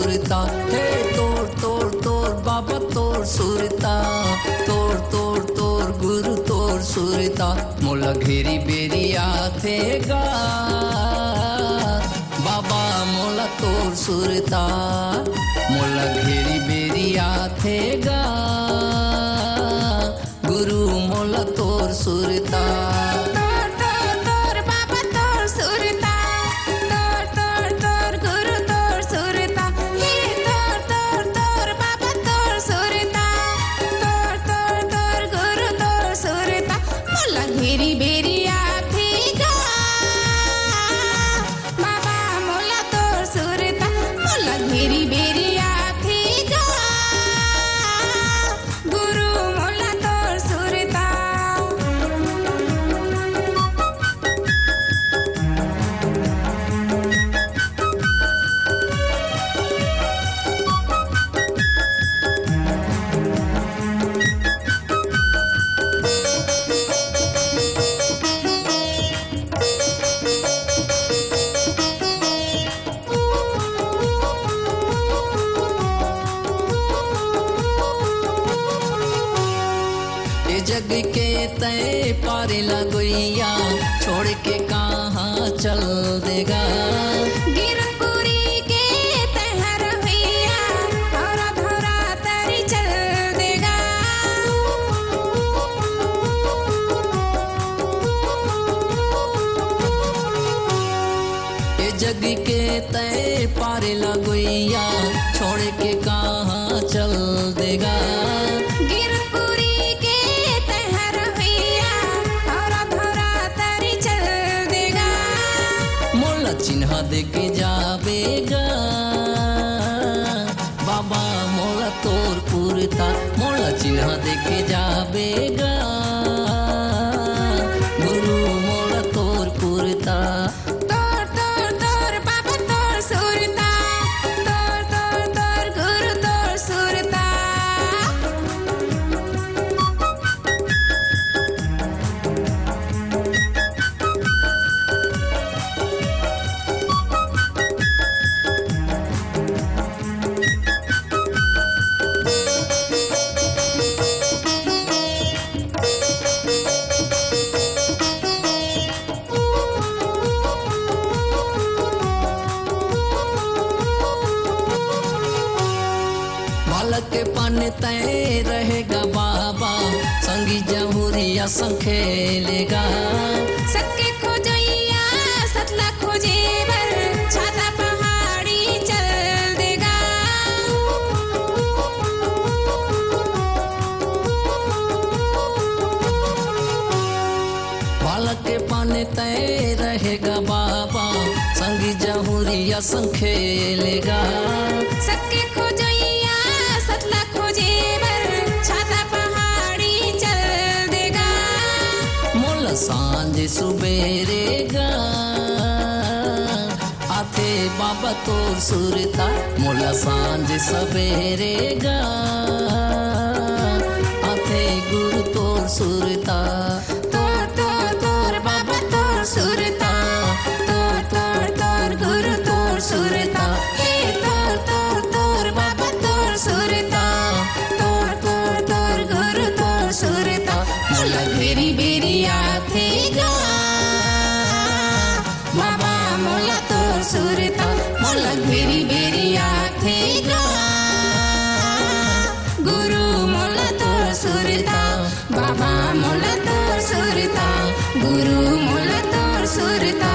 सुरता हे तोड़ तोड़ तोड़ बाबा तोड़ सुरता तोड़ तोड़ तोड़ गुरु तोड़ सुरता मोला घेरी बेरिया थे गा बाबा मोला तोड़ सुरता मोला घेरी बेरिया थे गा गुरु मोला तोड़ सुरता घेरी बेरिया थेगा बाबा मोला तोर सुरता मोला घेरी बेरिया थेगा गुरु मोला तोर सुरता जग के तय पारे लगोइया छोड़ के कहाँ चल देगा गिरपुरी के तहर भैया और धोरा तरी चल देगा ये जग के तय पारे लगोइया छोड़ के कहाँ चल देगा चिन्ह देख जावेगा बाबा मोला तोर पुरता मोला चिन्ह देख जावेगा गुरु मोला तोर पुरता तोर तोर तोर बाबा तोर सुरता तोर तोर तोर गुरु तोर सुरता बालक पन तय रहेगा बाबा संगी जहुरिया संग खेलेगा सबके खोजैया सतला खोजे बर छाता पहाड़ी चल देगा बालक पन तय रहेगा बाबा संगी जहुरिया संग खेलेगा सबके खोजैया सतला खोजे बर छाता पहाड़ी चल देगा मोला सांझ सुबेरे गा आथे बाबा तोर सुरता मोला सांझ सवेरे गा आथे गुरु तोर सुरता तोर तोर तोर बाबा तोर सुरता तोर तोर तोर गुरु तोर सुरता हे तोर तोर तोर बाबा तोर सुरता तोर तोर तोर गुरु तोर सुरता मोला घेरी बेरिया थेगा बाबा मोला तोर सुरता मोला घेरी बेरिया थेगा गुरु मोला तोर सुरता बाबा मोला तोर सुरता गुरु मोला तोर सुरता